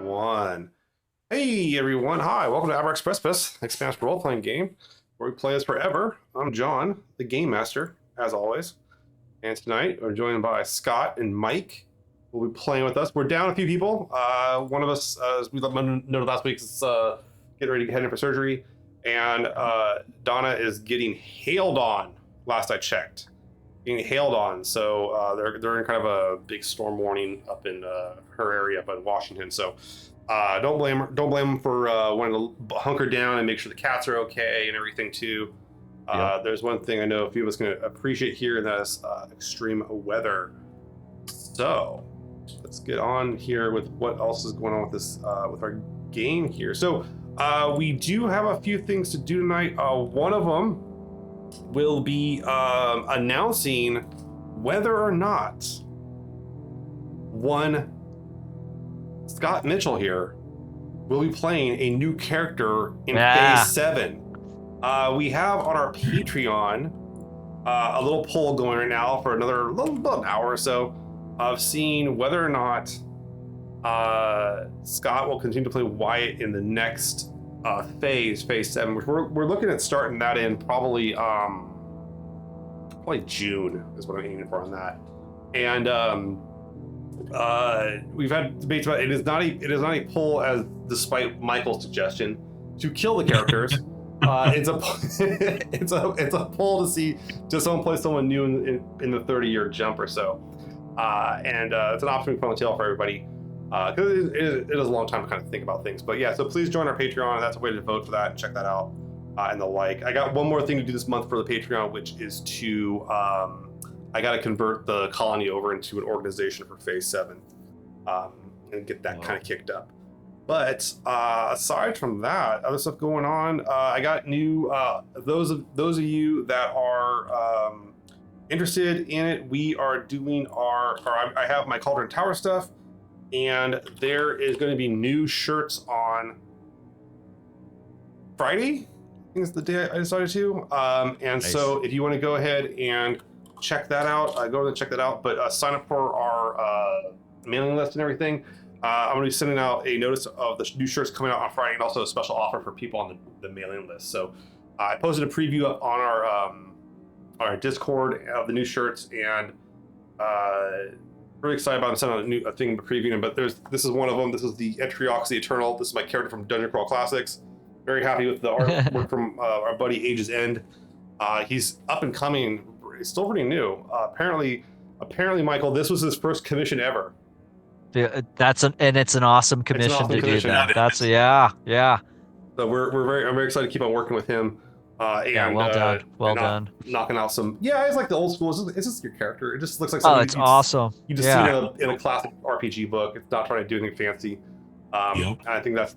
One. Hey everyone, hi, welcome to Abraxas Precipice, Expanse role-playing game, where we play as forever. I'm John, the Game Master, as always. And tonight, we're joined by Scott and Mike, who will be playing with us. We're down a few people. One of us, as we noted last week, is getting ready to head in for surgery. And Donna is getting hailed on, last I checked. Getting hailed on, so they're in kind of a big storm warning up in her area up in Washington. So don't blame them for wanting to hunker down and make sure the cats are okay and everything too. There's one thing I know a few of us can appreciate here, and that is extreme weather. So let's get on here with what else is going on with this with our game here. So we do have a few things to do tonight. One of them will be announcing whether or not one Scott Mitchell here will be playing a new character in Phase 7. We have on our Patreon a little poll going right now for another about an hour or so of seeing whether or not Scott will continue to play Wyatt in the next phase 7, which we're looking at starting that in probably June is what I'm aiming for on that. And we've had debates about it. It is not a poll, as despite Michael's suggestion to kill the characters. It's a poll to see does someone play someone new in the 30-year jump or so, and it's an option from the tail for everybody. Because it is a long time to kind of think about things. But yeah, so please join our Patreon. That's a way to vote for that and check that out. And the like. I got one more thing to do this month for the Patreon, which is to, I got to convert the colony over into an organization for Phase 7 and get that kind of kicked up. But aside from that, other stuff going on, I got new, those of you that are interested in it, we are doing I have my Cauldron Tower stuff. And there is going to be new shirts on Friday. I think it's the day I decided to. And nice. So if you want to go ahead and check that out, go ahead and check that out. But sign up for our mailing list and everything. I'm going to be sending out a notice of the new shirts coming out on Friday, and also a special offer for people on the mailing list. So I posted a preview up on our Discord of the new shirts, and really excited about sending out a thing previewing them, but this is one of them. This is the Etriox the Eternal. This is my character from Dungeon Crawl Classics. Very happy with the artwork from our buddy Age's End. He's up and coming. He's still pretty new. Apparently, Michael, this was his first commission ever. Yeah, it's an awesome commission to do that. That's yeah. So I'm very excited to keep on working with him. Well done. Knocking out some. Yeah, it's like the old school. It's just your character. It just looks like something. Oh, it's awesome. You just see in a classic RPG book. It's not trying to do anything fancy. And I think that's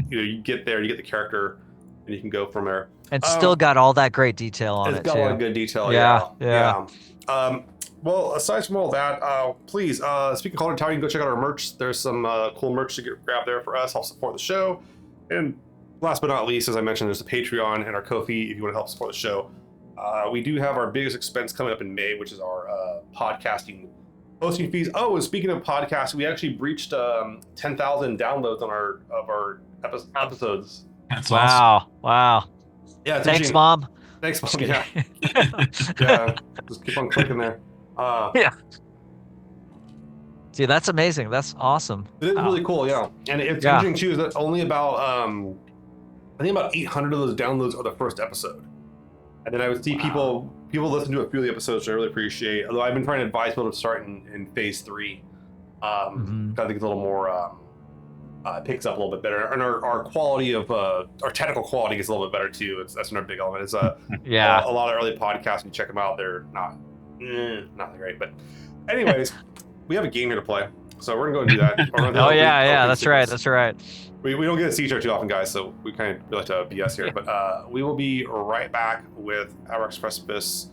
you get there, you get the character, and you can go from there. And still got all that great detail on it. It's got a lot of good detail. Yeah. Well, aside from all that, please, speaking of Cauldron Tower, you can go check out our merch. There's some cool merch to grab there for us. Help support the show. And last but not least, as I mentioned, there's the Patreon and our Ko-fi if you want to help support the show. We do have our biggest expense coming up in May, which is our podcasting hosting fees. Oh, and speaking of podcasts, we actually breached 10,000 downloads on our episodes. That's awesome. Wow. Yeah. Thanks, Mom. Thanks, Mom. Yeah. Yeah. Just keep on clicking there. Yeah. See, that's amazing. That's awesome. It is really cool, yeah. And it's interesting too is that only about I think about 800 of those downloads are the first episode. And then I would see people listen to a few of the episodes, which I really appreciate. Although I've been trying to advise people to start in Phase 3. I think it's a little more picks up a little bit better, and our quality of our technical quality gets a little bit better too. That's another big element. It's a lot of early podcasts. When you check them out, they're not that great. But anyways, we have a game here to play, so we're gonna go and do that. That's right. We don't get to see each other too often, guys, so we kind of like to BS here. But we will be right back with Abraxas Precipice.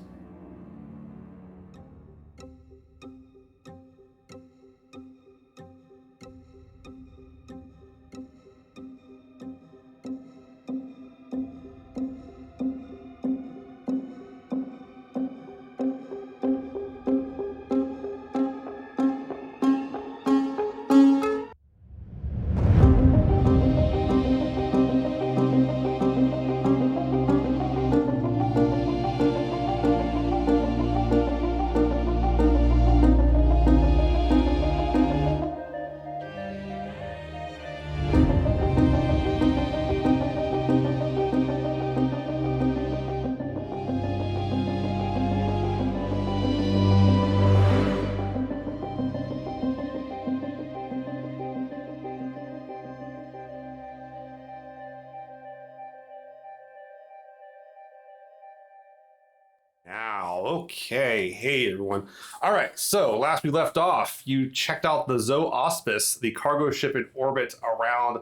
Okay. Hey, everyone. All right. So last we left off, you checked out the Auspice, the cargo ship in orbit around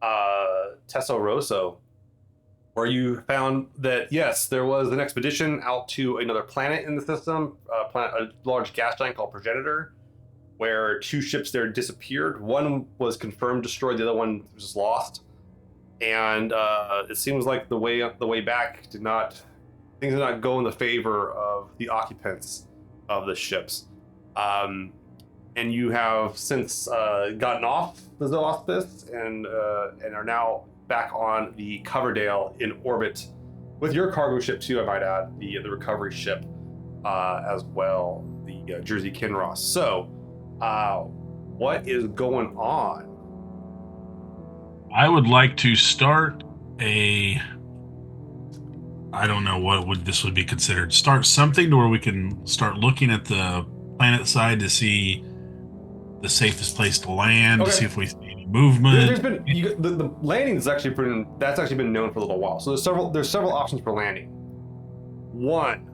Teso Rosso, where you found that, yes, there was an expedition out to another planet in the system, a large gas giant called Progenitor, where 2 ships there disappeared. One was confirmed destroyed, the other one was lost. And it seems like the way back things did not go in the favor of the occupants of the ships. And you have since gotten off the Zoospice and are now back on the Coverdale in orbit with your cargo ship too, I might add, the recovery ship as well, the Jersey Kinross. So, what is going on? I would like to start I don't know what this would be considered. Start something to where we can start looking at the planet side to see the safest place to land, to see if we see any movement. There's been the landing is actually been known for a little while. So there's several options for landing. One,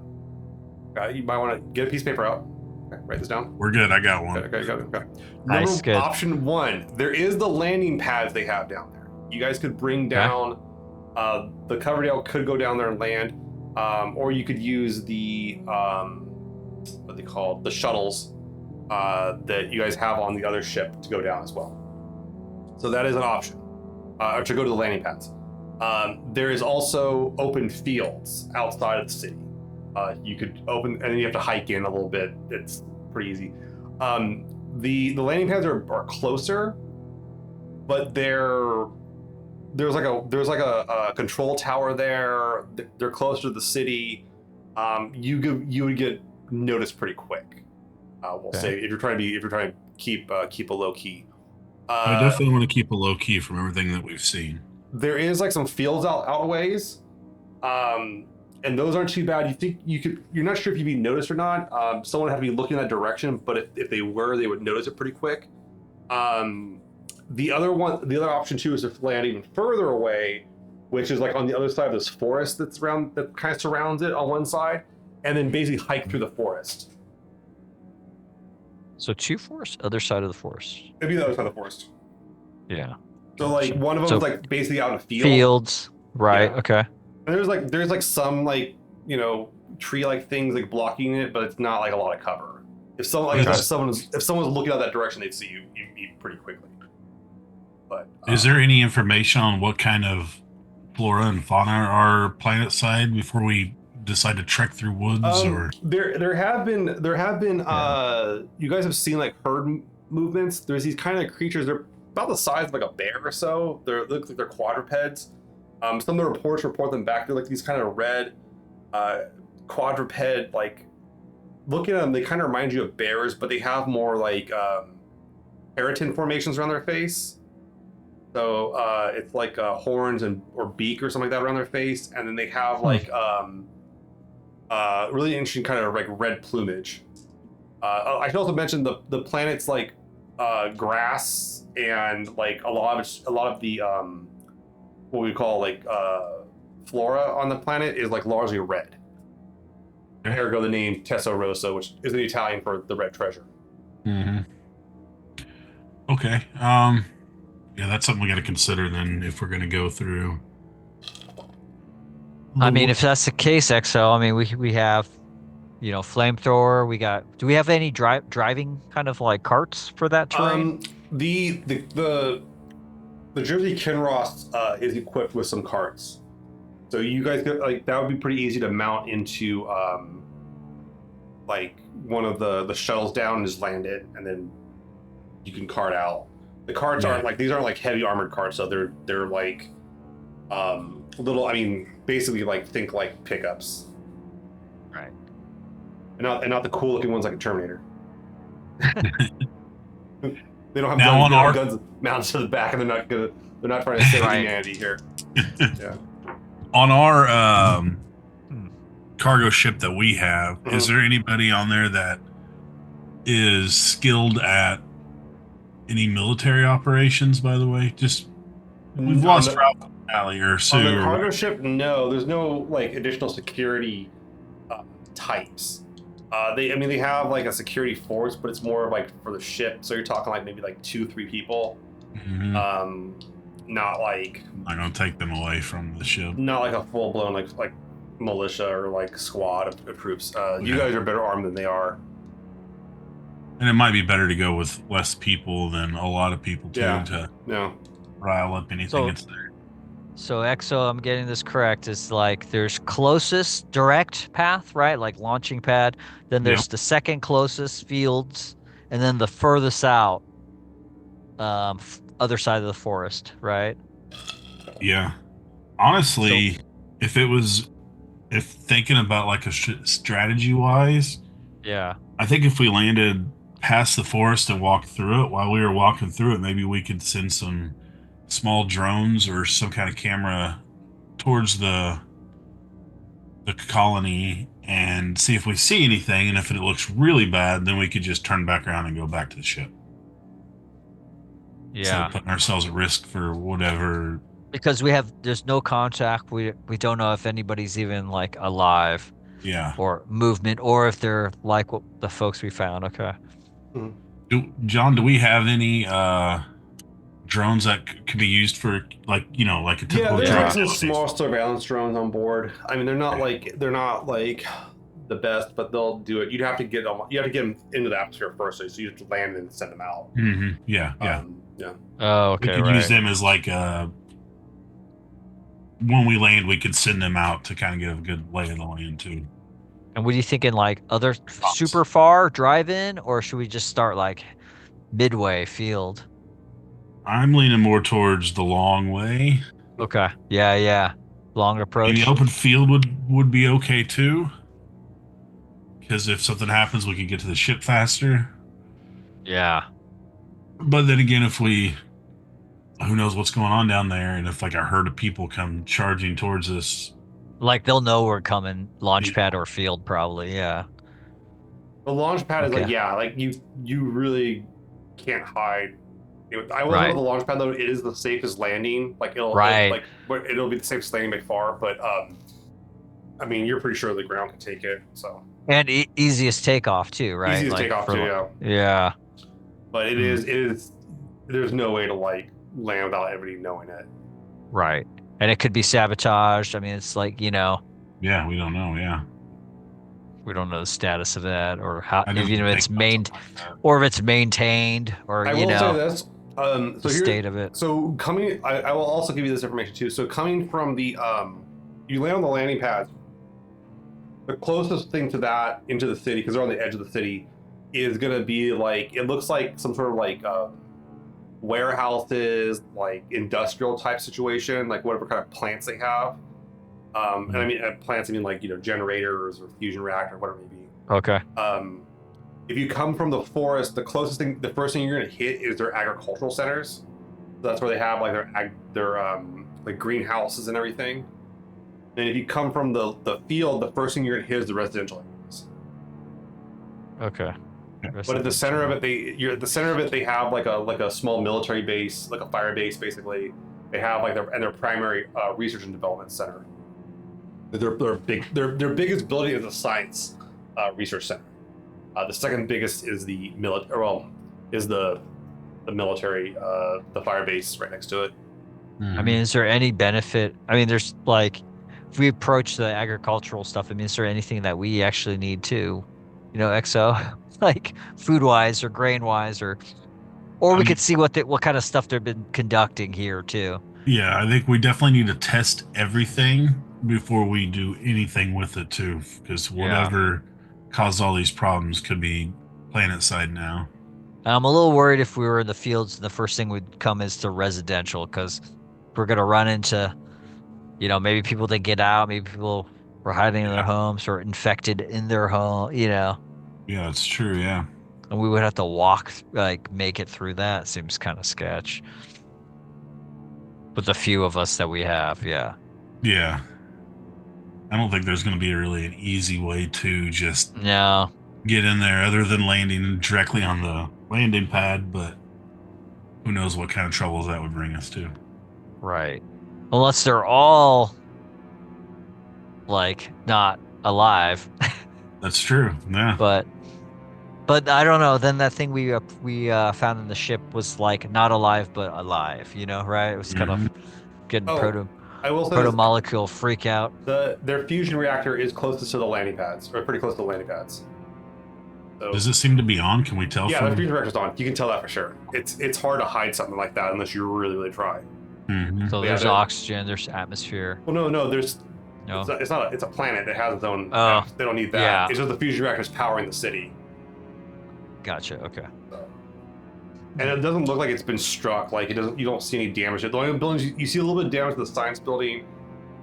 you might want to get a piece of paper out. Okay, write this down. We're good. I got one. Okay. Nice, good. Option 1, there is the landing pads they have down there. You guys could bring down. The Coverdale could go down there and land, or you could use the what they call the shuttles that you guys have on the other ship to go down as well. So that is an option, or to go to the landing pads. There is also open fields outside of the city. You could open, and then you have to hike in a little bit. It's pretty easy. The landing pads are closer, but there's like a control tower there. They're closer to the city. You would get noticed pretty quick. We'll say if you're trying to keep a low key. I definitely want to keep a low key from everything that we've seen. There is like some fields out a ways, and those aren't too bad. You think you're not sure if you'd be noticed or not. Someone would have to be looking in that direction, but if they were, they would notice it pretty quick. The other option too is to land even further away, which is like on the other side of this forest that kind of surrounds it on one side, and then basically hike through the forest. So 2 forests, other side of the forest. It'd be the other side of the forest. Yeah. So like one of them is like basically out in a field. Fields, right? Yeah. Okay. And there's like some like tree-like things like blocking it, but it's not like a lot of cover. If someone's looking out that direction, they'd see you pretty quickly. But is there any information on what kind of flora and fauna are planet side before we decide to trek through woods? Or there have been you guys have seen like herd movements. There's these kind of creatures. They're about the size of like a bear or so. They look like they're quadrupeds. Some of the reports report them back. They're like these kind of red quadruped, like looking at them, they kind of remind you of bears, but they have more like keratin formations around their face. So it's like horns or beak or something like that around their face, and then they have like really interesting kind of like red plumage. I should also mention the planet's like grass and like a lot of the what we call like flora on the planet is like largely red. Ergo the name Teso Rosso, which is the Italian for the red treasure. Mm-hmm. Okay. Yeah, that's something we got to consider then if we're going to go through. I mean, if that's the case, XL, I mean, we have, flamethrower. Do we have any driving kind of like carts for that terrain? The Jersey Kinross is equipped with some carts, so you guys could, like, that would be pretty easy to mount into like one of the shuttles down and just land it, and then you can cart out. The carts aren't like, these aren't like heavy armored carts, so they're like little, I mean, basically like think like pickups. Right. And not the cool looking ones like a Terminator. They don't have guns mounted to the back, and they're not trying to save humanity here. Yeah. On our cargo ship that we have, is there anybody on there that is skilled at any military operations, by the way? Just we've lost Ralph Alley or Sue. On the cargo ship, no. There's no like additional security types. They have like a security force, but it's more like for the ship. So you're talking like maybe like 2-3 people. Mm-hmm. Not like I'm gonna take them away from the ship. not like a full blown like militia or like squad of troops. You guys are better armed than they are. And it might be better to go with less people than a lot of people too to No. rile up anything that's there. So EXO, I'm getting this correct, is like there's closest direct path, right? Like launching pad. Then there's the second closest fields, and then the furthest out, other side of the forest, right? Yeah. Honestly, if thinking about like a strategy wise, Yeah. I think if we landed past the forest and walked through it, while we were walking through it, maybe we could send some small drones or some kind of camera towards the colony and see if we see anything. And if it looks really bad, then we could just turn back around and go back to the ship. Yeah. Instead of putting ourselves at risk for whatever. Because there's no contact. We don't know if anybody's even like alive. Yeah. Or movement, or if they're like what the folks we found. Okay. John, do we have any drones that could be used for like a typical Yeah, there's drone? like some small surveillance drones on board. I mean, they're not like the best, but they'll do it. You have to get them into the atmosphere first, so you have to land and send them out. Mm-hmm. Yeah. Yeah. Oh, okay. We could use them as like when we land, we could send them out to kind of get a good lay of the land too. And what are you thinking? Like other super far drive-in, or should we just start like midway field? I'm leaning more towards the long way. Okay. Yeah. Long approach. The open field would be okay too, because if something happens, we can get to the ship faster. Yeah. But then again, who knows what's going on down there, and if like a herd of people come charging towards us. Like they'll know we're coming, launch pad or field, probably. Yeah. The launch pad is like you really can't hide. I will know the launch pad though. It is the safest landing. Like it'll be the safest landing by far. But I mean, you're pretty sure the ground can take it. So and easiest takeoff too, right? Easiest takeoff too. Yeah. Yeah. But it is. There's no way to like land without everybody knowing it. Right. And it could be sabotaged. I mean, it's like, Yeah, we don't know. Yeah. We don't know the status of that, or how, if it's maintained, or I will say this. The state of it. So I will also give you this information too. So coming from the, you land on the landing pad. The closest thing to that into the city, because they're on the edge of the city, is gonna be like, it looks like some sort of like warehouses, like industrial type situation, like whatever kind of plants they have. And I mean plants, I mean like generators or fusion reactor, whatever it may be. Okay. If you come from the forest, the first thing you're gonna hit is their agricultural centers. So that's where they have like their like greenhouses and everything. And if you come from the field, the first thing you're gonna hit is the residential areas. Okay. But at the center of it, they have like a small military base, like a fire base, basically. They have like their primary research and development center. Their biggest building is the science research center. The second biggest is the military, the fire base right next to it. I mean, is there any benefit? I mean, there's like, if we approach the agricultural stuff, I mean, is there anything that we actually need to, EXO, like food-wise or grain-wise, or we could see what kind of stuff they've been conducting here too. Yeah, I think we definitely need to test everything before we do anything with it too, because whatever caused all these problems could be planet side now. I'm a little worried if we were in the fields, the first thing would come is to residential, because we're gonna run into, maybe people that get out, maybe people were hiding in their homes or infected in their home, Yeah, that's true. Yeah. And we would have to walk, like, make it through that. Seems kind of sketch. With the few of us that we have, yeah. Yeah. I don't think there's going to be really an easy way to just get in there other than landing directly on the landing pad, but who knows what kind of troubles that would bring us to. Right. Unless they're all, like, not alive. That's true. Yeah. But I don't know. Then that thing we found in the ship was like not alive but alive. Right? It was kind of getting Oh, proto I will say this: molecule freak out. their fusion reactor is closest to the landing pads, or pretty close to the landing pads. So, Does it seem to be on? Can we tell yeah, from? the fusion reactor's on. You can tell that for sure. It's hard to hide something like that unless you really, really try. Mhm. So Yeah, there's there- oxygen, there's atmosphere. Well, no, there's. No. It's not. It's a planet that has its own. Oh, They don't need that. yeah. It's just the fusion reactor's powering the city. Gotcha. Okay. So. And it doesn't look like it's been struck. Like it doesn't. You don't see any damage. The only buildings you see a little bit of damage to the science building.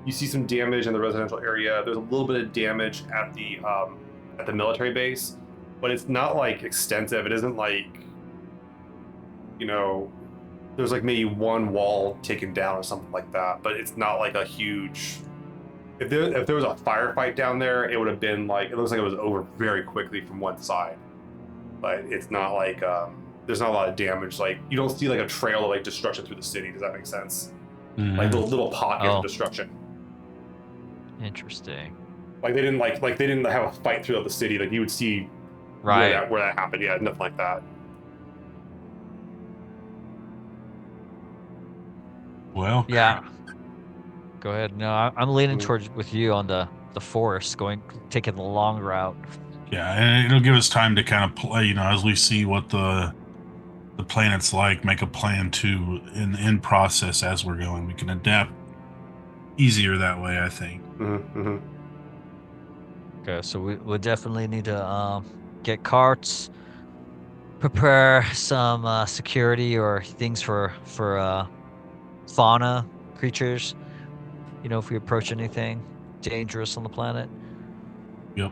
You see some damage in the residential area. There's a little bit of damage at the military base, but it's not like extensive. It isn't like, there's like maybe one wall taken down or something like that. But it's not like a huge. If there was a firefight down there, it would have been like, it looks like it was over very quickly from one side. But it's not like there's not a lot of damage. Like you don't see like a trail of like destruction through the city. Does that make sense? Mhm. Like little pockets of destruction. Interesting. Like they didn't have a fight throughout the city. Like you would see Right. where that happened. Yeah, nothing like that. Well, Yeah. Go ahead. No, I'm leaning Mm. towards with you on the forest, taking the long route. yeah, and it'll give us time to kind of play, as we see what the planet's like, make a plan too in process as we're going. We can adapt easier that way, I think. Mm-hmm. Okay, so we definitely need to get carts, prepare some security or things for fauna creatures. If we approach anything dangerous on the planet. Yep.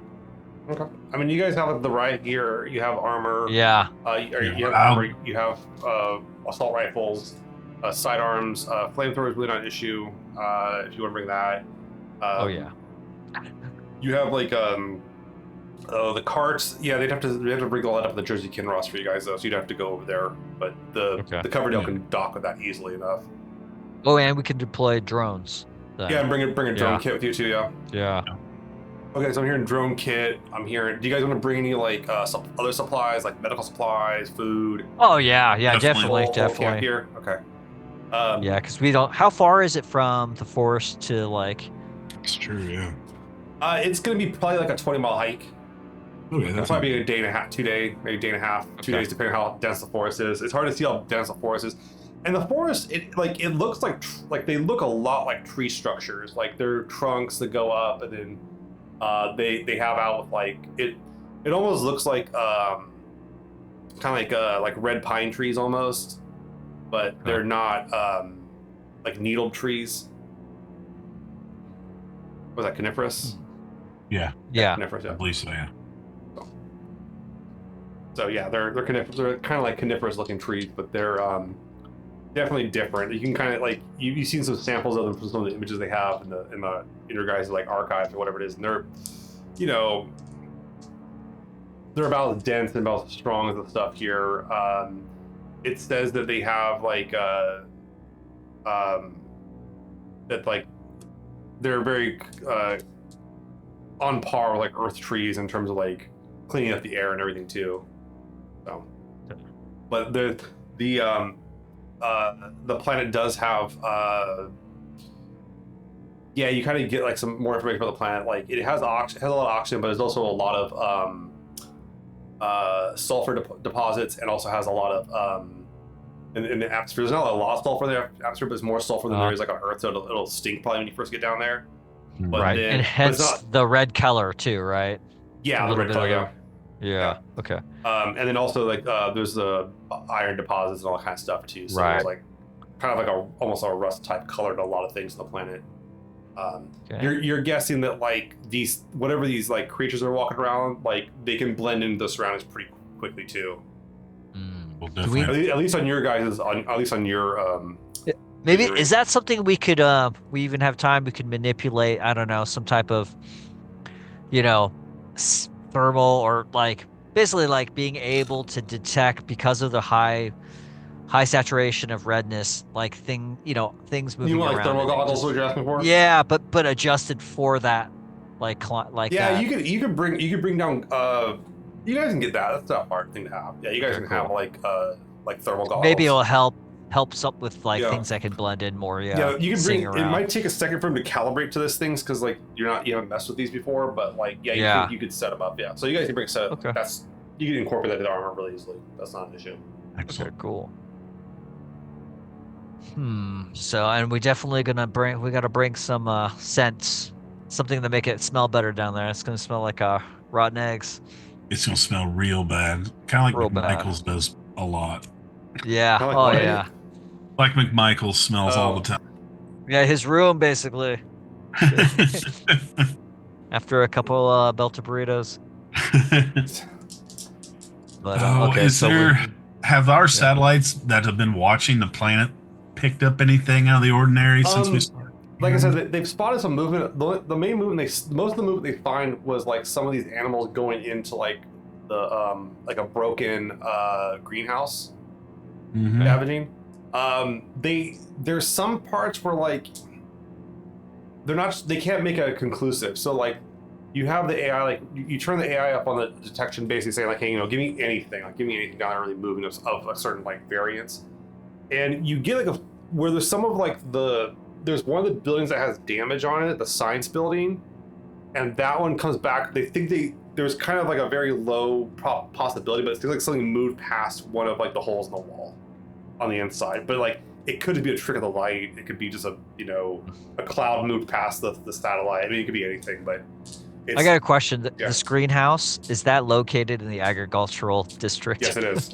Okay. I mean, you guys have the riot gear. You have armor. Yeah. You have armor. You have assault rifles, sidearms, flamethrowers. Really not an issue. If you want to bring that. Oh yeah. You have like the carts. Yeah, they have to bring all that up in the Jersey Kinross for you guys though, so you'd have to go over there. But the Coverdale can dock with that easily enough. Oh, and we can deploy drones. Then. Yeah, and bring a drone kit with you too. Yeah. Yeah. Okay, so I'm hearing drone kit. I'm hearing. Do you guys want to bring any like other supplies, like medical supplies, food? Oh yeah, definitely. Full camp gear? Okay. Yeah, because we don't. How far is it from the forest to like? It's true. Yeah. It's gonna be probably like a 20-mile hike. Okay, It'll probably be a day and a half, 2 day, maybe a day and a half, 2 days, depending on how dense the forest is. It's hard to see how dense the forest is. And the forest, it looks like they look a lot like tree structures. Like they're trunks that go up, and then they have out with like it. It almost looks like kind of like red pine trees almost, but they're not like needled trees. Was that coniferous? Yeah. Yeah. Coniferous. I Yeah. believe so. Yeah. So yeah, they're coniferous. They're kind of like coniferous looking trees, but they're definitely different. You can kind of like you've seen some samples of them from some of the images they have in your guys' like archives or whatever it is, and they're they're about as dense and about as strong as the stuff here. It says that they have like that like they're very on par with like earth trees in terms of like cleaning up the air and everything too. So, but the planet does have yeah, you kind of get like some more information about the planet. Like it has a lot of oxygen, but there's also a lot of sulfur deposits, and also has a lot of in the atmosphere. There's not a lot of sulfur in the atmosphere, but there's more sulfur than there is like on Earth, so it'll stink probably when you first get down there. But Right, then, and hence the red color too, right? Yeah, A the little red bit color, of yeah. Yeah. Okay. And then also like there's the iron deposits and all that kind of stuff too. So Right. it's like kind of like almost a rust type color to a lot of things on the planet. Okay. You're guessing that like these like creatures are walking around, like they can blend into the surroundings pretty quickly too. Well, Do we- definitely. At least on your guys' at least on your Maybe Agree. is that something we could we even have time we could manipulate, I don't know, some type of thermal or like basically like being able to detect because of the high saturation of redness, like things moving you want like around thermal and it goggles? just- What you're asking for? yeah, but adjusted for that like Yeah, that. you could bring down. You guys can get that. That's not a hard thing to have. Yeah, you guys Okay, can have cool. like thermal goggles. Maybe it'll helps up with like Yeah. things that can blend in more. Yeah, you can seeing bring. It around. might take a second for him to calibrate to this things because like you haven't messed with these before, but like you could set them up. Yeah, so you guys can bring a set. Okay. You can incorporate that into armor really easily. That's not an issue. Okay, cool. So, and we definitely we gotta bring some scents, something to make it smell better down there. It's gonna smell like rotten eggs. It's gonna smell real bad, kind of like Real McMichael's does a lot. Yeah. Kinda like Oh what? yeah. Like McMichael smells all the time. Yeah, his room basically. After a couple belter burritos. But okay, have our satellites that have been watching the planet picked up anything out of the ordinary since we started? Like I said, they've spotted some movement. The main movement most of the movement they find was like some of these animals going into like the like a broken greenhouse scavenging. There's some parts where like they can't make a conclusive. So like you have the AI, like you turn the AI up on the detection, basically saying like, hey, give me anything, down there really moving of a certain like variance, and you get like where there's some of like there's one of the buildings that has damage on it, the science building, and that one comes back. They think there's kind of like a very low possibility, but it feels like something moved past one of like the holes in the wall on the inside. But like it could be a trick of the light. It could be just a cloud moved past the satellite. I mean, it could be anything, but. I got a question. The screenhouse, is that located in the agricultural district? Yes, it is.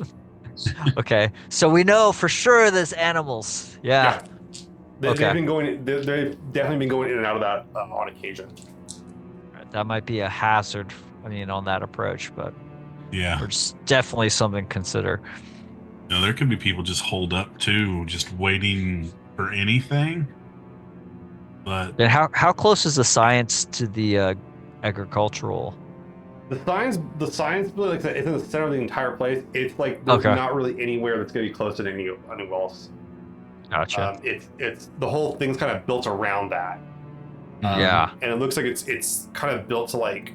Okay, so we know for sure there's animals. Yeah. They've definitely been going in and out of that on occasion. That might be a hazard. I mean, on that approach, but yeah, it's definitely something to consider. No, there could be people just holed up too, just waiting for anything. But then how close is the science to the agricultural? The science like it's in the center of the entire place. It's like there's not really anywhere that's going to be close to anyone else. Gotcha. It's the whole thing's kind of built around that. Yeah. And it looks like it's kind of built to like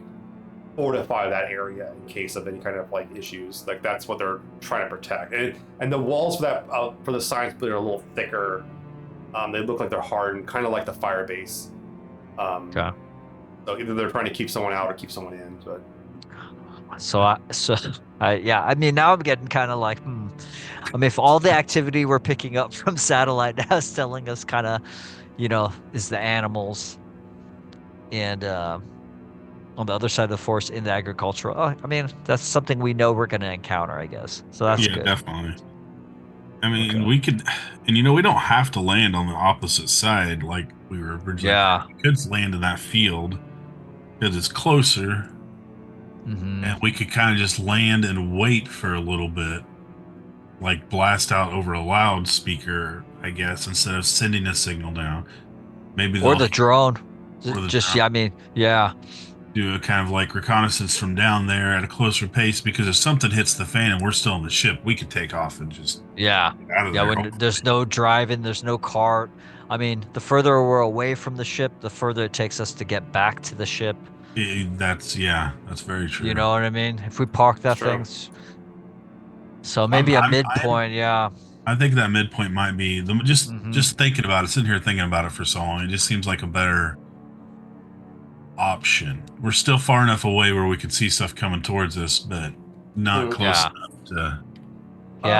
fortify that area in case of any kind of like issues. Like that's what they're trying to protect. And the walls for that for the science building are a little thicker. They look like they're hardened, kind of like the fire base. Okay. So either they're trying to keep someone out or keep someone in. But I mean, now I'm getting kind of like, I mean, if all the activity we're picking up from satellite now is telling us kind of, is the animals, and on the other side of the force in the agricultural. I mean, that's something we know we're going to encounter, I guess. So that's good. Yeah, definitely. I mean, we could, and we don't have to land on the opposite side like we were originally. Yeah. We could land in that field because it's closer, and we could kind of just land and wait for a little bit, like blast out over a loudspeaker, I guess, instead of sending a signal down. Maybe or the drone. Drone. Do a kind of like reconnaissance from down there at a closer pace, because if something hits the fan and we're still in the ship, we could take off and just get out of there. When there's no driving, there's no cart. I mean, the further we're away from the ship, the further it takes us to get back to the ship. That's very true. You know what I mean? If we park that thing, so maybe a midpoint. I think that midpoint might be just thinking about it, sitting here thinking about it for so long. It just seems like a better option. We're still far enough away where we could see stuff coming towards us, but not close enough to. To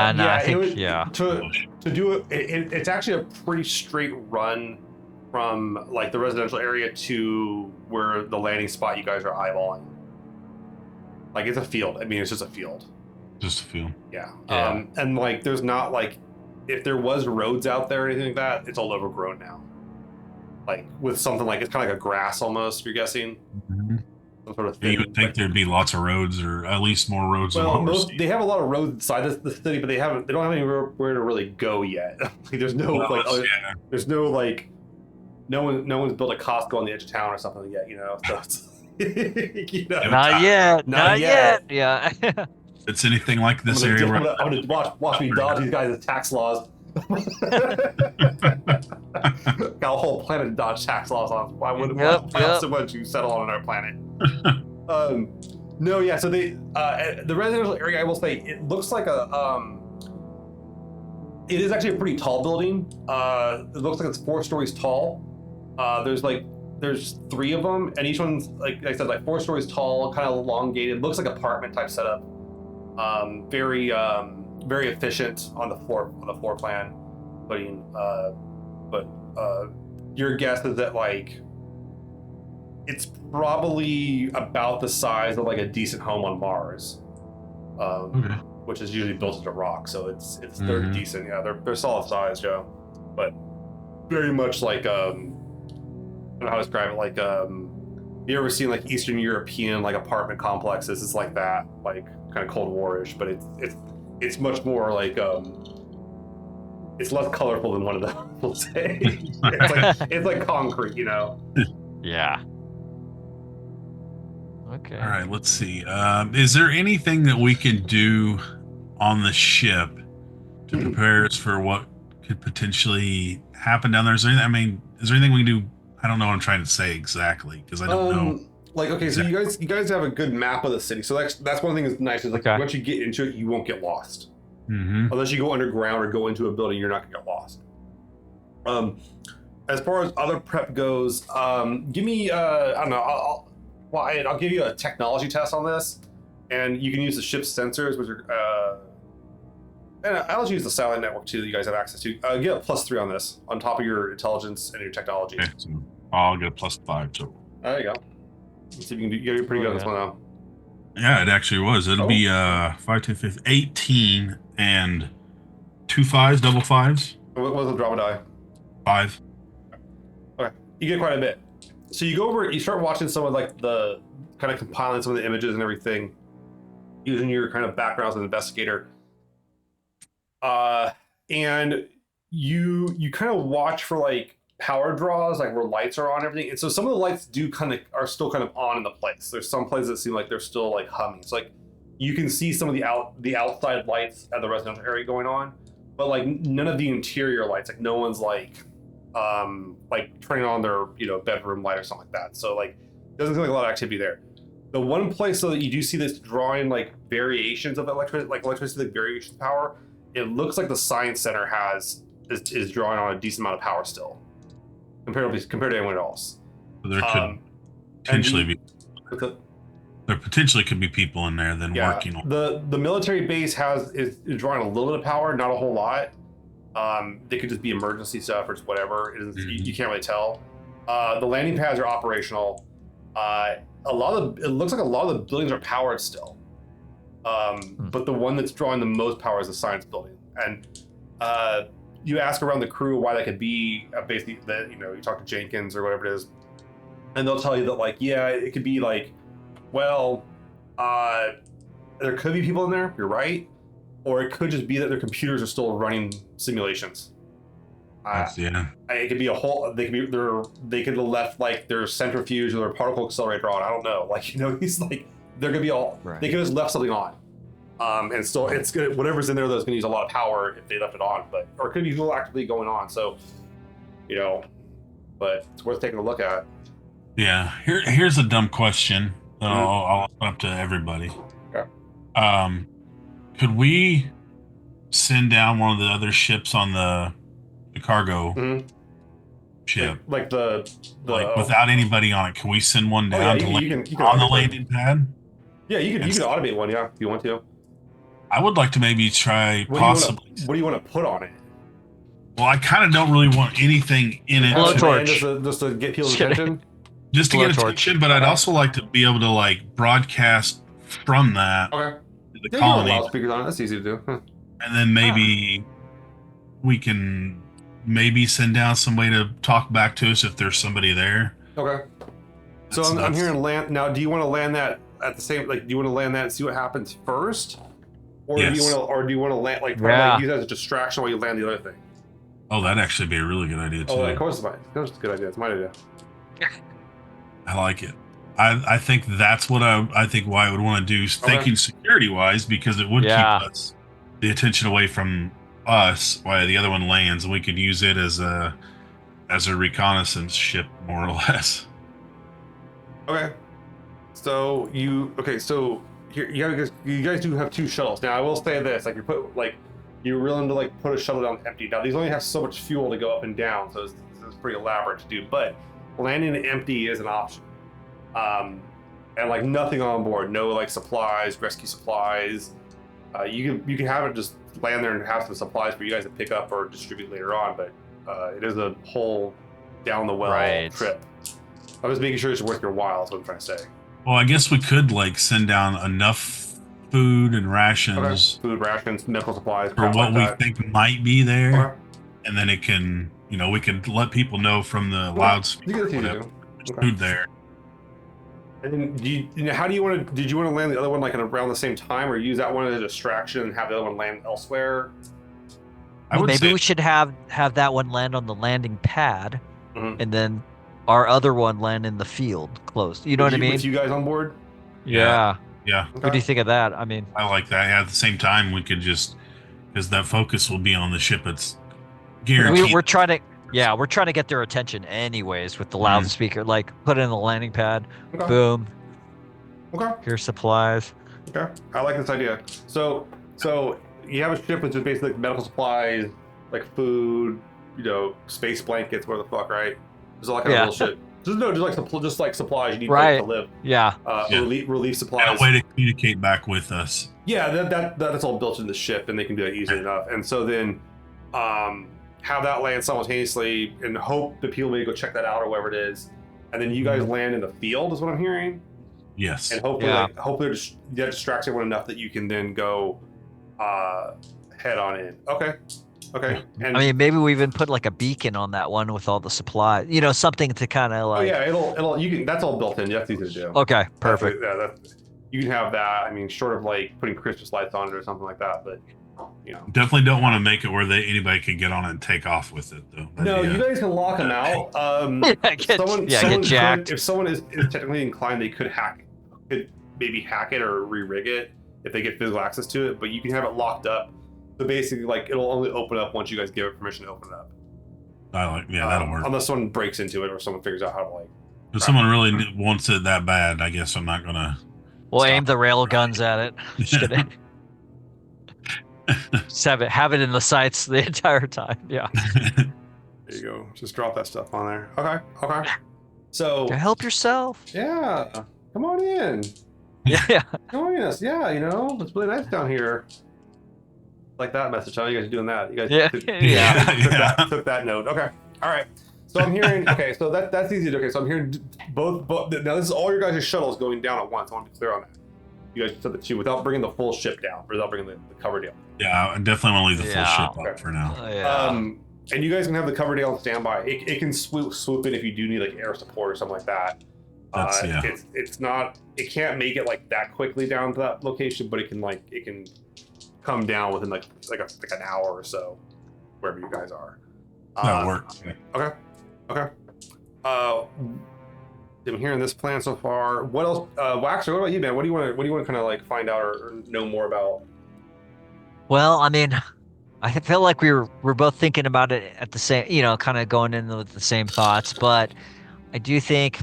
do it, it's actually a pretty straight run from like the residential area to where the landing spot you guys are eyeballing. Like it's a field. I mean, it's just a field. Just a field. Yeah. And like, there's not like, if there was roads out there or anything like that, it's all overgrown now. Like with something like, it's kind of like a grass almost, you're guessing. Some sort of thing. You would think there'd be lots of roads, or at least more roads than what we're seeing. They have a lot of roads inside the city, but they don't have anywhere to really go yet. Like there's no no one's built a Costco on the edge of town or something yet, So it's, Not yet. Yeah. It's anything like this area. I'm gonna watch me dodge these guys' tax laws. Got a whole planet to dodge tax laws on. Why would so much you settle on our planet? No, yeah. So the residential area, I will say, it looks like it is actually a pretty tall building. It looks like it's 4 stories tall. There's 3 of them, and each one's like I said, like 4 stories tall, kind of elongated. Looks like apartment type setup. Very efficient on the floor plan. But your guess is that like it's probably about the size of like a decent home on Mars, which is usually built into rock. So they're decent. Yeah, they're solid size, Joe. But very much like I don't know how to describe it. Like you ever seen like Eastern European like apartment complexes? It's like that, like kind of Cold War-ish, but it's much more like it's less colorful than one of them. We'll say it's like concrete, you know. Yeah. Okay. All right, let's see. Is there anything that we can do on the ship to prepare us for what could potentially happen down there? Is there anything we can do? I don't know what I'm trying to say exactly because I don't know. Like, okay, exactly. So you guys have a good map of the city. So that's one thing that's nice is like once you get into it, you won't get lost. Unless you go underground or go into a building, you're not gonna get lost. As far as other prep goes, give me I don't know. I'll give you a technology test on this, and you can use the ship's sensors, which are and I'll just use the satellite network too that you guys have access to. Get a +3 on this on top of your intelligence and your technology. Okay, so I'll get a +5 total. There you go. Let's see if you can you're pretty good on this one now. Yeah, it actually was. It'll be 5, 10, 15, 18 and 2 5s, double 5s. What was the drama die? 5. Okay, you get quite a bit. So you go over, you start watching some of like the kind of compiling some of the images and everything, using your kind of background as an investigator. And you kind of watch for like power draws, like where lights are on and everything. And so some of the lights are still kind of on in the place. There's some places that seem like they're still like humming. So like you can see some of the outside lights at the residential area going on, but like none of the interior lights. Like no one's like turning on their bedroom light or something like that. So like doesn't seem like a lot of activity there. The one place though that you do see this drawing like variations of electricity, like variations of power, it looks like the science center is drawing on a decent amount of power still, compared to anyone else. So there could potentially there potentially could be people in there working on the military base is drawing a little bit of power, not a whole lot. They could just be emergency stuff or just whatever. You can't really tell. The landing pads are operational. It looks like a lot of the buildings are powered still. But the one that's drawing the most power is the science building. And you ask around the crew why that could be. Basically, that you talk to Jenkins or whatever it is, and they'll tell you that like, yeah, it could be like, well, there could be people in there. You're right. Or it could just be that their computers are still running simulations. It could be a whole. They could have left like their centrifuge or their particle accelerator on. I don't know. Like he's like they're gonna be all. Right. They could have left something on, and still it's good. Whatever's in there that's gonna use a lot of power if they left it on. Or it could be still actively going on. So, but it's worth taking a look at. Yeah. Here's a dumb question. I'll open up to everybody. Okay. Could we send down one of the other ships on the cargo ship? Like the without anybody on it, can we send one down you can on the landing pad? Yeah, you can automate one, yeah, if you want to. I would like to maybe try possibly. What do you want to put on it? Well, I kind of don't really want anything in it. Blowtorch. Just to get people's attention? Just to get attention, but I'd also like to be able to like broadcast from that. Okay. The colony. Loudspeakers on it. That's easy to do. And then maybe we can send down somebody to talk back to us if there's somebody there. Okay. So I'm hearing land now. Do you want to land that at the same? Like, do you want to land that and see what happens first, or do you want to land like use that as a distraction while you land the other thing? Oh, that'd actually be a really good idea too. Oh, of course it's mine. That's a good idea. It's my idea. I like it. I think that's what I think why I would want to do, thinking security wise, because it would keep us the attention away from us while the other one lands, and we could use it as a reconnaissance ship, more or less. Okay. So here you guys do have 2 shuttles. Now I will say this, like you're willing to like put a shuttle down empty. Now these only have so much fuel to go up and down, so it's pretty elaborate to do. But landing empty is an option. And like nothing on board, no like supplies, rescue supplies. You can have it just land there and have some supplies for you guys to pick up or distribute later on. But it is a whole down the well trip. I'm just making sure it's worth your while. Is what I'm trying to say. Well, I guess we could like send down enough food and rations, food rations, medical supplies for what we think might be there, and then it can, we can let people know from the loudspeaker there's food there. And then how do you want to? Did you want to land the other one like around the same time, or use that one as a distraction and have the other one land elsewhere? Maybe we should have that one land on the landing pad, and then our other one land in the field close. You know what I mean? With you guys on board? Yeah. Okay. What do you think of that? I mean, I like that. Yeah, at the same time, we could just, because that focus will be on the ship. It's guaranteed. We're trying to get their attention anyways with the loudspeaker. Like, put it in the landing pad. Okay. Boom. Okay. Here's supplies. Okay. I like this idea. So you have a ship with just basically medical supplies, like food, space blankets, where the fuck, right? There's all that kind of bullshit. Just like supplies you need to live. Yeah. Relief supplies. And a way to communicate back with us. Yeah, that's all built in the ship, and they can do that easily enough. And so then, have that land simultaneously, and hope that people maybe go check that out or whatever it is, and then you guys land in the field, is what I'm hearing. Yes. And hopefully, that distracts everyone enough that you can then go head on in. Okay. And I mean, maybe we even put like a beacon on that one with all the supplies. Something to kind of like. Oh yeah, it'll you can. That's all built in. That's easy to do. Okay, perfect. You can have that. I mean, short of like putting Christmas lights on it or something like that, but definitely don't want to make it where anybody could get on it and take off with it though. You guys can lock them out. Get jacked. If someone is technically inclined, they could maybe hack it or re-rig it if they get physical access to it. But you can have it locked up. So basically, like, it'll only open up once you guys give it permission to open it up. That'll work. Unless someone breaks into it or someone figures out how to like. If someone really wants it that bad, I guess I'm not gonna. We'll aim the rail guns at it. Just kidding. Have it in the sights the entire time. Yeah. There you go. Just drop that stuff on there. Okay. So. Help yourself. Yeah. Come on in. Yeah. Join us. Yeah. It's really nice down here. Like that message. How you guys are doing that? You guys took that note. Okay. All right. So I'm hearing. Okay. So that's easy. Okay. So I'm hearing both. Now this is all your guys' shuttles going down at once. I want to be clear on that. You guys said the 2 without bringing the full ship down, without bringing the cover deal. Yeah, I definitely want to leave the full ship up for now. And you guys can have the cover deal on standby. It can swoop in if you do need like air support or something like that. It's not. It can't make it like that quickly down to that location, but it can come down within like an hour or so, wherever you guys are. That works. Okay. I'm hearing this plan so far. What else, Waxer? What about you, man? What do you want to kind of like find out or know more about? Well, I mean, I feel like we're both thinking about it at the same, kind of going in with the same thoughts. But I do think,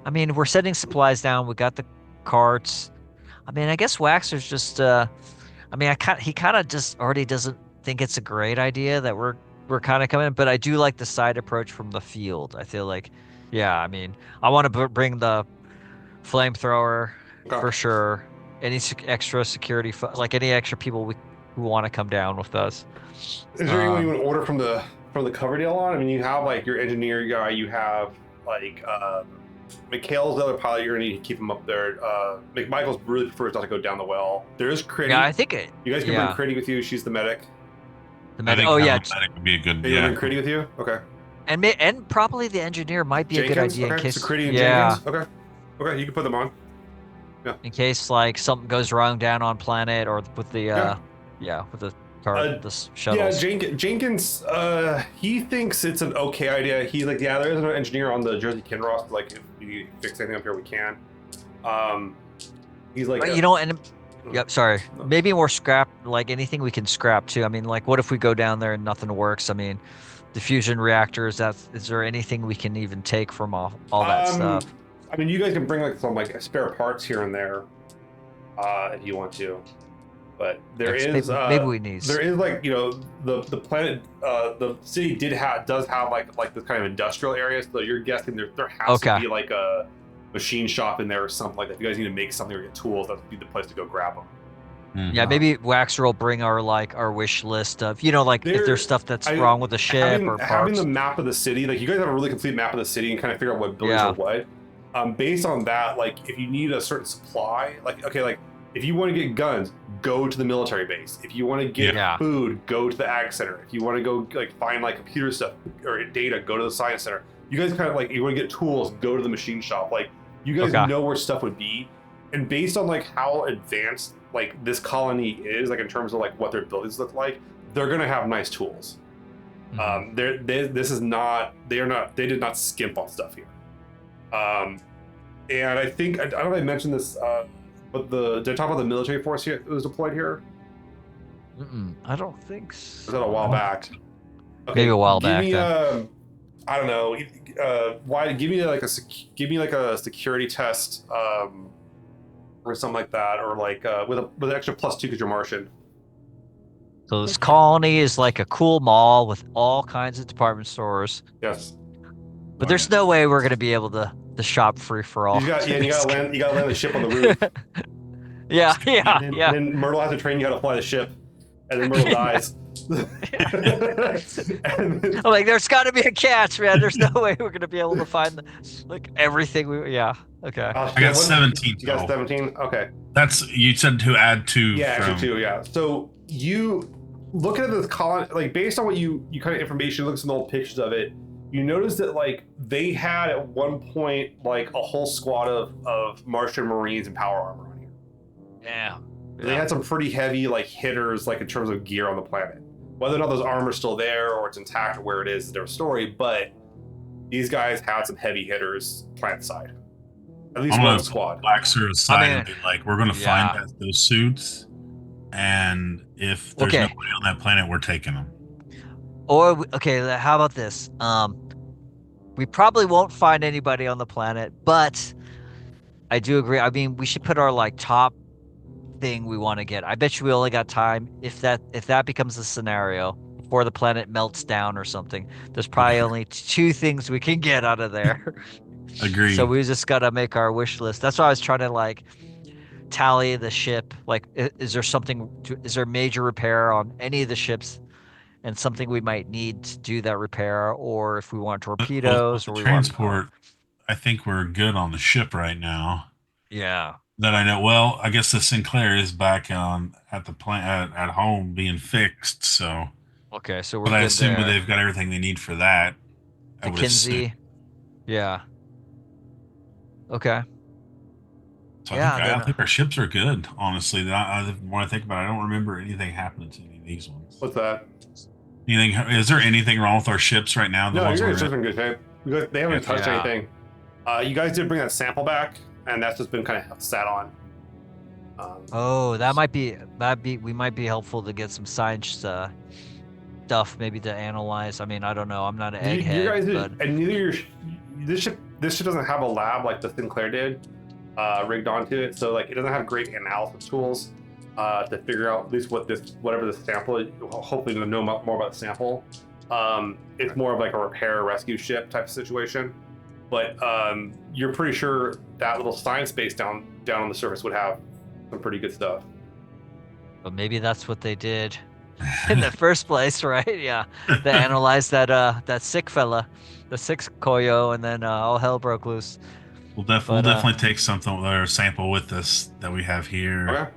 I mean, we're setting supplies down. We got the carts. I mean, I guess Waxer's just. He kind of just already doesn't think it's a great idea that we're kind of coming. But I do like the side approach from the field. I feel like, I mean, I want to bring the flamethrower for sure. Any extra security, like any extra people who want to come down with us. Is there anyone you want to order from the cover deal on? I mean, you have like your engineer guy. You have like Mikhail's the other pilot. You're gonna need to keep him up there. McMichael's really prefers not to go down the well. There is Critty. Yeah, I think it. You guys can bring Critty with you. She's the medic. The medic. Medic would be a good. Bring Critty with you. Okay. And probably the engineer might be Jenkins? a good idea in case. So Critty and Jenkins. Okay. You can put them on. Yeah. In case like something goes wrong down on planet or with the with the car, the shuttles. Yeah, Jenkins. He thinks it's an okay idea. He's like, there is an engineer on the Jersey Kinross. Like, if you fix anything up here, we can. He's like, and Yep, sorry. No. Maybe more scrap, like anything we can scrap too. I mean, like what if we go down there and nothing works? I mean, the fusion reactors, is there anything we can even take from all that stuff? I mean, you guys can bring like some like spare parts here and there, if you want to. But there Yeah, is maybe we need like, you know, the planet, the city does have like this kind of industrial area. So you're guessing there has to be like a machine shop in there or something like that. If you guys need to make something or get tools, that would be the place to go grab them. Yeah, maybe Waxer will bring our wish list of, you know, like if there's stuff that's wrong with the ship or parts. Having the map of the city, like you guys have a really complete map of the city and kind of figure out what buildings are what. Based on that, like if you need a certain supply, like okay, like if you want to get guns, go to the military base. If you want to get food, go to the ag center. If you want to go like find like computer stuff or data, go to the science center. You guys kind of like, you want to get tools, go to the machine shop. Like you guys know where stuff would be, and based on like how advanced like this colony is, like in terms of like what their buildings look like, they're gonna have nice tools. This is not, they did not skimp on stuff here. And I think I don't know if I mentioned this, but did I talk about the military force here that was deployed here? I don't think so. Was that a while back? Okay, maybe a while back. Give me I don't know. Give me like a security test, or something like that, or like with an extra +2 because you're Martian. So this colony is like a cool mall with all kinds of department stores. Yes. But there's no way we're gonna be able to shop free for all. You gotta land the ship on the roof. And then Myrtle has to train you how to fly the ship, and then Myrtle dies. I'm like, there's got to be a catch, man. There's no way we're gonna be able to find like everything. Okay. I got 17. You got 17. Okay. That's, you said to add 2. Yeah, actually 2. Yeah. So you looking at this colony, like based on what you kind of information, look at some old pictures of it. You notice that like they had at one point like a whole squad of Martian Marines in power armor on here. Yeah. They had some pretty heavy like hitters, like in terms of gear on the planet. Whether or not those armor's still there or it's intact or where it is their story, but these guys had some heavy hitters planet side. At least one squad. Waxer aside and be like, we're gonna find those suits, and if there's nobody on that planet, we're taking them. Or how about this? We probably won't find anybody on the planet, but I do agree. I mean, we should put our like top thing we want to get. I bet you we only got time if that becomes the scenario before the planet melts down or something. There's probably only 2 things we can get out of there. Agreed. So we just gotta make our wish list. That's why I was trying to like tally the ship. Like, is there major repair on any of the ships, and something we might need to do that repair, or if we want torpedoes or we transport. I think we're good on the ship right now. Yeah. That I know. Well, I guess the Sinclair is back at the plant at home being fixed. So okay, so we're. But I assume they've got everything they need for that. The Kinsey. Yeah. Okay. So I think our ships are good. Honestly, the more I think about it, I don't remember anything happening to any of these ones. What's that? Anything? Is there anything wrong with our ships right now? No, your ships are in good shape. They haven't touched anything. You guys did bring that sample back, and that's just been kind of sat on. That might be. We might be helpful to get some science stuff, maybe to analyze. I mean, I don't know. I'm not an egghead. You guys did, and neither this ship doesn't have a lab like the Sinclair did, rigged onto it. So like it doesn't have great analysis tools to figure out at least whatever the sample is. Hopefully to know more about the sample. It's more of like a repair rescue ship type of situation. But you're pretty sure that little science base down on the surface would have some pretty good stuff. But maybe that's what they did in the first place, right? Yeah, they analyzed that sick fella, the 6 Koyo, and then all hell broke loose. We'll definitely take something or sample with us that we have here. Okay.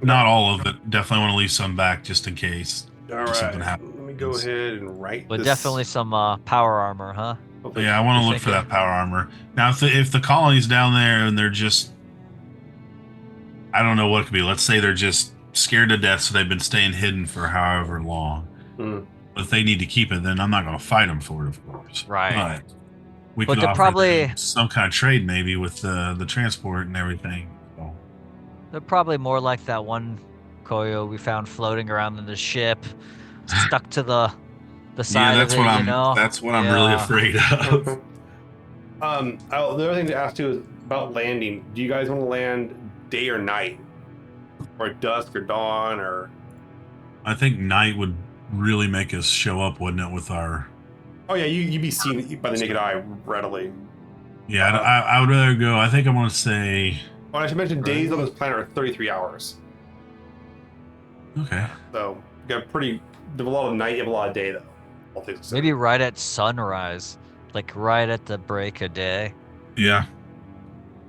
Not all of it. Definitely want to leave some back just in case. All right. Something happens. Let me go ahead and write. But definitely some power armor, huh? Yeah, I want to look for that power armor. Now, if the colony's down there and they're just, I don't know what it could be. Let's say they're just scared to death, so they've been staying hidden for however long. But if they need to keep it, then I'm not going to fight them for it, of course. Right. But we could offer some kind of trade maybe with the transport and everything. So. They're probably more like that one Koyo we found floating around in the ship, stuck to the Yeah, side of that's it, what you know? I'm really Yeah. afraid of. The other thing to ask too is about landing. Do you guys want to land day or night, or dusk or dawn, or? I think night would really make us show up, wouldn't it? With our Oh yeah, you'd be seen by the naked eye readily. yeah, I would rather go. I think I'm gonna say Well, I should mention days on this planet are 33 hours. okay. So you got you have a lot of night, you have a lot of day though. All things considered. Maybe right at sunrise, like right at the break of day. Yeah,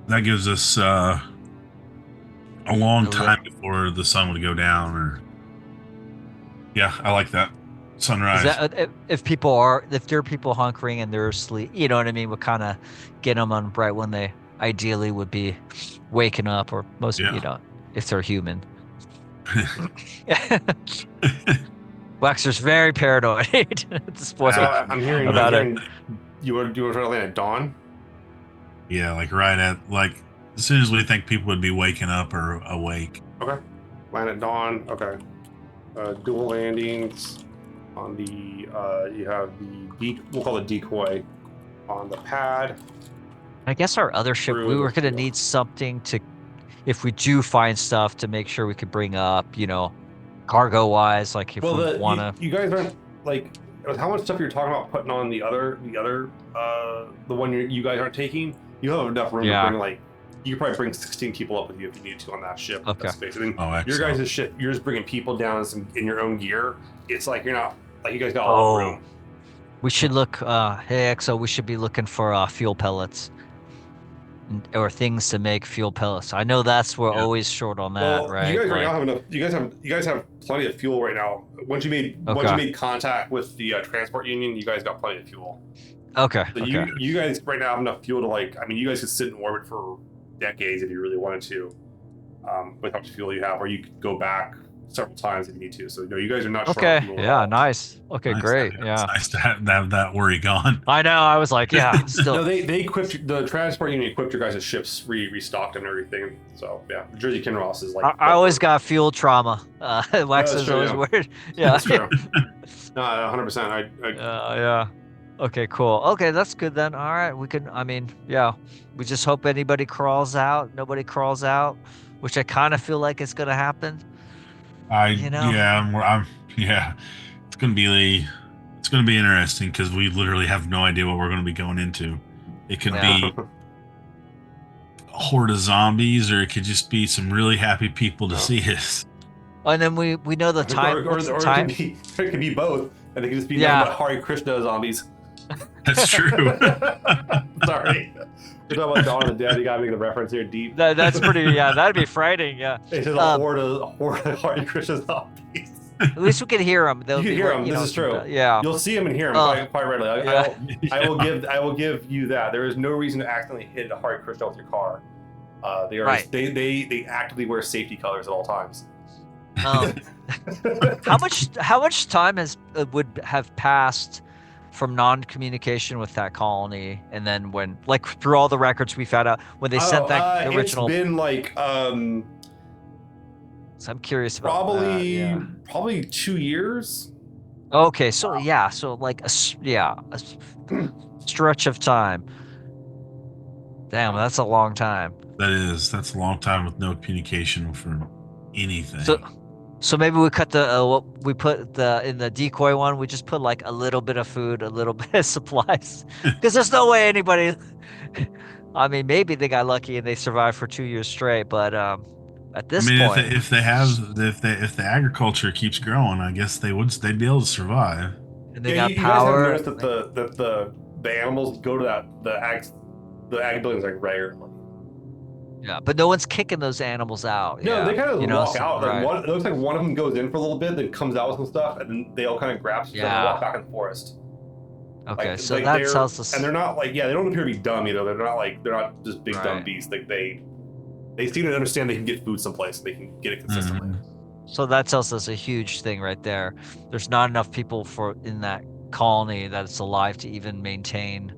that gives us a long A li- time before the sun would go down. Or yeah, I like that Is sunrise. that if there are people hunkering and they're asleep, you know what I mean? We'll kind of get them on right when they ideally would be waking up, or most, Yeah. you know, if they're human. Waxer's very paranoid at this point. So I'm hearing about it. You want to try to land at dawn? Yeah, like right at as soon as we think people would be waking up or awake. Okay. Land at dawn. Okay. Dual landings on the. You have we'll call it decoy on the pad. I guess our other ship, we were going to need something to, if we do find stuff, to make sure we could bring up, you know, cargo wise, like if we want to. You guys aren't like how much stuff you're talking about putting on the one you guys aren't taking. You have enough room to bring you could probably bring 16 people up with you if you need to on that ship. Okay. That space. I mean, Oh, your guys' ship, you're just bringing people down in your own gear. It's like you're not like you guys got a lot of room. We should look. Hey, EXO, we should be looking for fuel pellets. Or things to make fuel pellets. I know we're always short on that, right? You guys right now have enough. You guys have plenty of fuel right now. Once you made contact with the transport union, you guys got plenty of fuel. Okay. So you guys right now have enough fuel to you guys could sit in orbit for decades if you really wanted to, with how much fuel you have, or you could go back several times if you need to. So you guys are not short on fuel. Yeah, nice. Okay, great. It's nice to have that worry gone. I know. I was like, yeah. Still. No, they equipped the transport union equipped your guys' ships, restocked them and everything. So yeah, Jersey Kinross is like. I always got fuel trauma. Wax is always weird. Yeah, that's true. No, 100%. Yeah. Okay, cool. Okay, that's good then. All right, we can. I mean, yeah. We just hope anybody crawls out. Nobody crawls out, which I kind of feel like it's gonna happen. Yeah. It's gonna be interesting because we literally have no idea what we're gonna be going into. It could be a horde of zombies, or it could just be some really happy people to see us. And then we know the time. Or it could be both, and it could just be nothing but Hare Krishna zombies. That's true. Sorry. You're talking about Dawn of the Dead. You gotta make the reference here deep. That's pretty. Yeah, that'd be frightening. Yeah. It's just a horde of Hare Krishna zombies. At least we can hear them. You can hear them. This is true. Yeah. You'll see them and hear them quite readily. I will give you that. There is no reason to accidentally hit a Hare Krishna with your car. They actively wear safety colors at all times. How much time would have passed from non-communication with that colony, and then when, like, through all the records we found out when they sent that original? It's been like so I'm curious about probably 2 years. Okay, so like a stretch of time. Damn, that's a long time. That's a long time with no communication for anything. So maybe we cut what we put in the decoy one. We just put like a little bit of food, a little bit of supplies, because there's no way anybody. I mean, maybe they got lucky and they survived for 2 years straight, but at this point, if the agriculture keeps growing, I guess they'd be able to survive. And they got power. You guys have noticed that the animals go to the ag buildings like regularly. Yeah, but no one's kicking those animals out. No, they kind of walk out. Right. It looks like one of them goes in for a little bit, then comes out with some stuff, and then they all kind of grab stuff and walk back in the forest. Okay, so that tells us. And they're not they don't appear to be dumb either. They're not just big dumb beasts. They seem to understand they can get food someplace. They can get it consistently. Mm-hmm. So that tells us a huge thing right there. There's not enough people in that colony that it's alive to even maintain,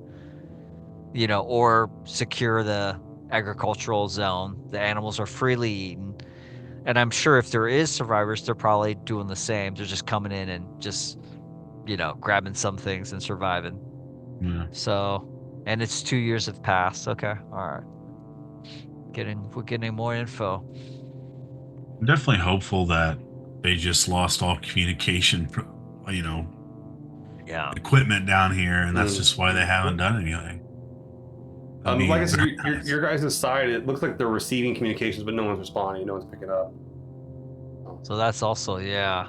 or secure the agricultural zone. The animals are freely eaten. And I'm sure if there is survivors, they're probably doing the same. They're just coming in and just, grabbing some things and surviving. Yeah. So, and it's 2 years have passed. Okay, all right. We're getting more info. I'm definitely hopeful that they just lost all communication, Yeah. equipment down here, and that's just why they haven't done anything. Like I said, your guys' side, it looks like they're receiving communications, but no one's responding. No one's picking up. So that's also, yeah,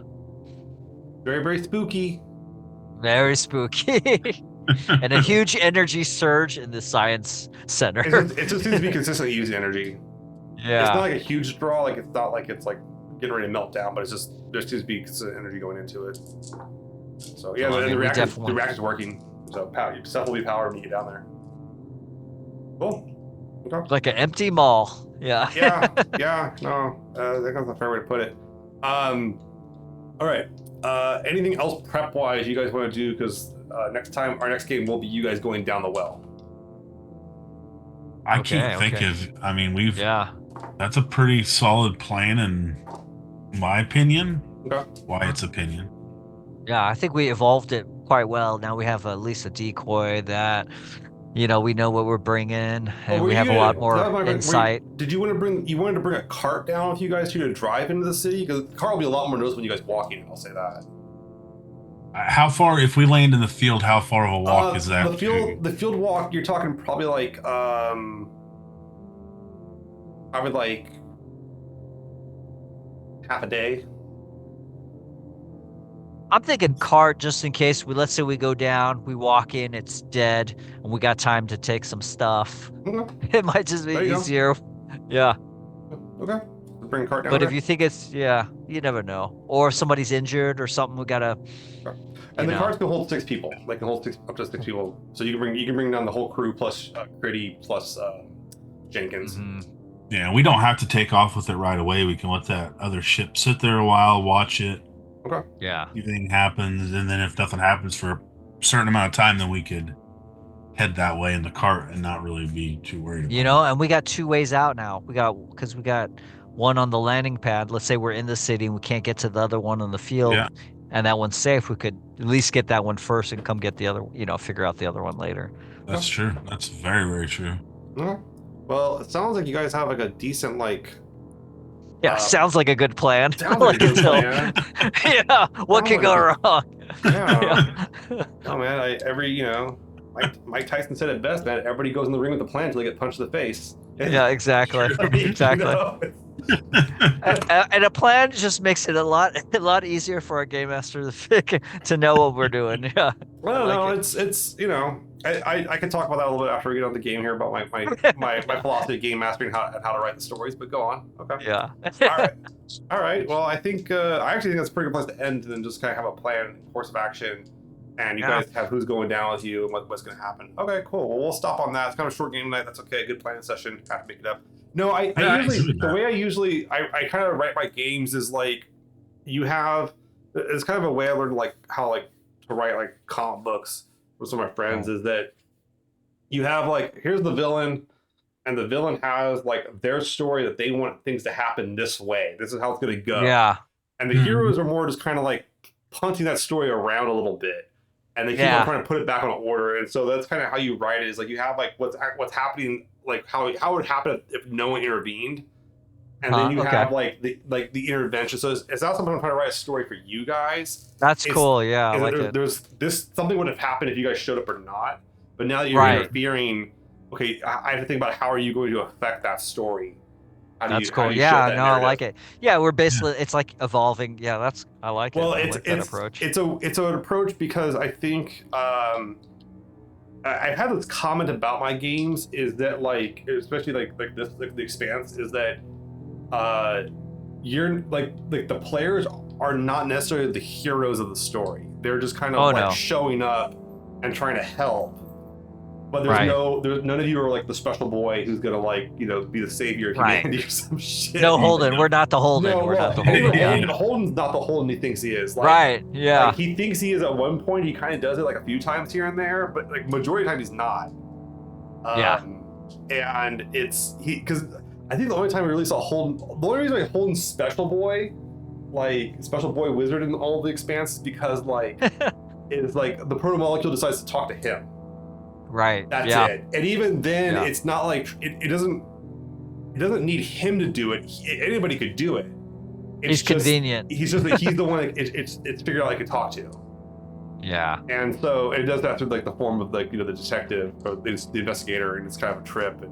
Very, very spooky. very spooky. And a huge energy surge in the science center. It just seems to be consistently using energy. Yeah. It's not like a huge draw. Like it's not like it's like getting ready to melt down, but it's just there seems to be consistent energy going into it. So yeah, Well, I mean, the we reactor's working. So stuff will be powered when you get down there. Cool. Okay. Like an empty mall. Yeah. yeah. No, that's a fair way to put it. All right. Anything else prep wise you guys want to do? Because next time, our next game will be you guys going down the well. I can't think of. I mean, Yeah. That's a pretty solid plan, in my opinion. Okay. Wyatt's opinion. Yeah, I think we evolved it quite well. Now we have at least a decoy that, we know what we're bringing, and we have a lot more insight. Did you want to bring? You wanted to bring a cart down with you guys to drive into the city? Because the cart will be a lot more noticeable when you guys walk in. I'll say that. How far, if we land in the field, how far of a walk is that? The field walk, you're talking probably like, I would like half a day. I'm thinking cart just in case let's say we go down, we walk in, it's dead, and we got time to take some stuff. Okay. It might just be you easier. Yeah. Okay. Bring a cart down. But if you think it's, you never know. Or if somebody's injured or something, we gotta. And the carts can hold 6 people. Like can hold up to 6 people. So you can bring down the whole crew plus Gritty plus Jenkins. Mm-hmm. Yeah, we don't have to take off with it right away. We can let that other ship sit there a while, watch it. Okay. Yeah. Anything happens, and then if nothing happens for a certain amount of time, then we could head that way in the cart and not really be too worried about it. And we got 2 ways out now. We got one on the landing pad. Let's say we're in the city and we can't get to the other one on the field. Yeah. And that one's safe. We could at least get that one first and come get the other, figure out the other one later. That's true. That's very, very true. Okay. Well, it sounds like you guys have like a decent Yeah, sounds like a good plan. Sounds like a good plan. Yeah, what could go wrong? Yeah. Oh man, Mike Tyson said it best, man. Everybody goes in the ring with a plan until they get punched in the face. Yeah, exactly. Exactly. And a plan just makes it a lot easier for our game master to know what we're doing. Yeah. Well, no, it's I can talk about that a little bit after we get on the game here about my philosophy of game mastering and how to write the stories. But go on. Okay. Yeah. All right. Well, I think I actually think that's a pretty good place to end, and then just kind of have a plan, course of action, and you guys have who's going down with you and what's going to happen. Okay, cool. Well, we'll stop on that. It's kind of a short game tonight. That's okay. Good planning session. Have to make it up. No, I usually I kind of write my games is like you have. It's kind of a way I learned how to write comic books with some of my friends is that you have here's the villain, and the villain has their story that they want things to happen this way. This is how it's going to go. Yeah. And the heroes are more just kind of punting that story around a little bit, and they keep on trying to put it back on order. And so that's kind of how you write it. Is you have what's happening, how it would happen if no one intervened, and then you have the intervention. So it's not something I'm trying to write a story for you guys. That's cool. Yeah, I like it. There's this something would have happened if you guys showed up or not. But now that you're interfering, okay, I have to think about how are you going to affect that story. That's cool. Yeah, no, I like it. Yeah, we're basically it's like evolving. Yeah, I like it. Well, I like that approach. It's an approach because I think I've had this comment about my games is that especially this the Expanse is that you're the players are not necessarily the heroes of the story. They're just kind of showing up and trying to help. But there's none of you are the special boy who's gonna be the savior of humanity or some shit. No Holden, we're not the Holden. No, we're not the Holden. Holden's not the Holden he thinks he is. Yeah. He thinks he is at one point. He kind of does it a few times here and there, but majority of the time he's not. And it's because I think the only time we really saw Holden, the only reason Holden's Special Boy, like Special Boy Wizard in all the Expanse, is because like it's like the proto-molecule decides to talk to him. Right. That's yeah. it. And even then, Yeah. it's not like it doesn't need him to do it. Anybody could do it. He's convenient. He's just like he's the one that it's figured out I could talk to. Yeah. And so it does that through like the form of like the detective or the investigator, and it's kind of a trip. And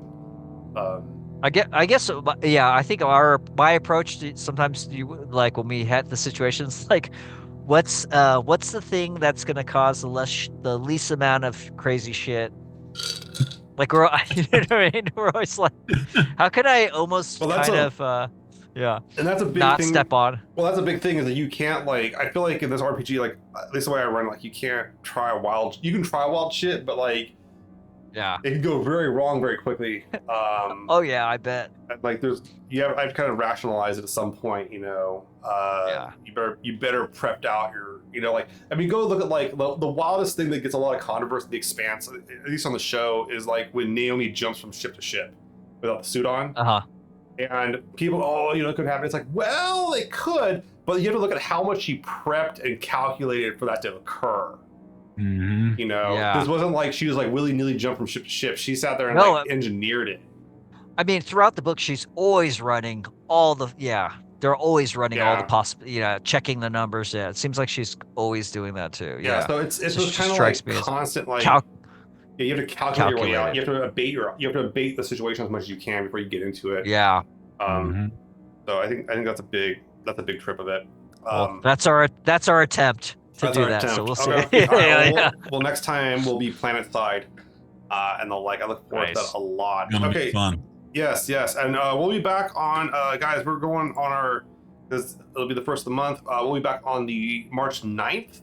I guess yeah. I think my approach to sometimes like when we had the situations like, what's the thing that's gonna cause the least amount of crazy shit? Like we're you know what I mean? We're always like, how can I almost yeah. And that's a big not thing. Step on. Well, that's a big thing is that you can't like. I feel like in this RPG, like at least the way I run, like you can't try wild. You can try wild shit, but like, yeah, it can go very wrong very quickly. Oh yeah, I bet. Like I've kind of rationalized it at some point. You know, Yeah. You better prepped out your. You know, like I mean, go look at like the wildest thing that gets a lot of controversy in the Expanse, at least on the show, is like when Naomi jumps from ship to ship without the suit on. And people, it could happen. It's like, well, it could, but you have to look at how much she prepped and calculated for that to occur. Mm-hmm. You know, this wasn't like she was like willy-nilly jumped from ship to ship. She sat there and engineered it. I mean, throughout the book, she's always running all the they're always running all the possible, checking the numbers. Yeah, it seems like she's always doing that too. Yeah, so it's just kind of like constant like. You have to calculate your way out. You have to abate the situation as much as you can before you get into it. Yeah. So I think that's a big trip of it. Well, that's our attempt to do that. So we'll see. Okay. Well, next time we'll be planet side, and the like. I look forward to that a lot. It's gonna be fun. Yes, and we'll be back on, guys. We're going on it'll be the first of the month. We'll be back on the March 9th.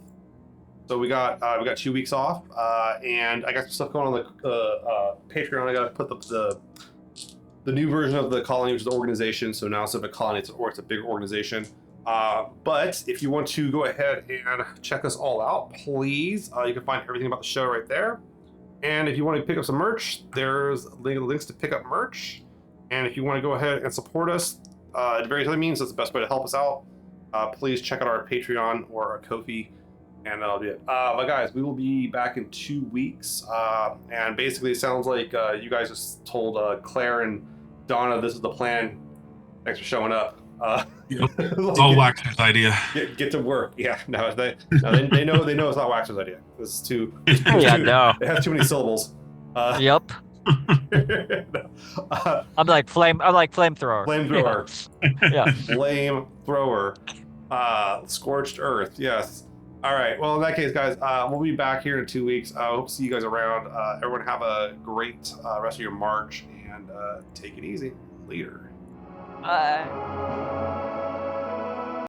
So we got 2 weeks off, and I got some stuff going on the Patreon. I got to put the new version of the colony, which is the organization. So now instead of a colony, it's a big organization. But if you want to go ahead and check us all out, please, you can find everything about the show right there. And if you want to pick up some merch, there's links to pick up merch. And if you want to go ahead and support us, at various other means, that's the best way to help us out. Please check out our Patreon or our Ko-fi. And that'll be it. But guys, we will be back in 2 weeks. And basically, it sounds like you guys just told Claire and Donna this is the plan. Thanks for showing up. It's all Waxer's idea. Get to work. Yeah, no, they know it's not Waxer's idea. This is too. No. It has too many syllables. Yep. I'm like flamethrower. Flamethrower. Yeah. Flamethrower. Scorched earth. Yes. All right. Well, in that case, guys, we'll be back here in 2 weeks. I hope to see you guys around. Everyone have a great rest of your March, and take it easy. Later. Bye.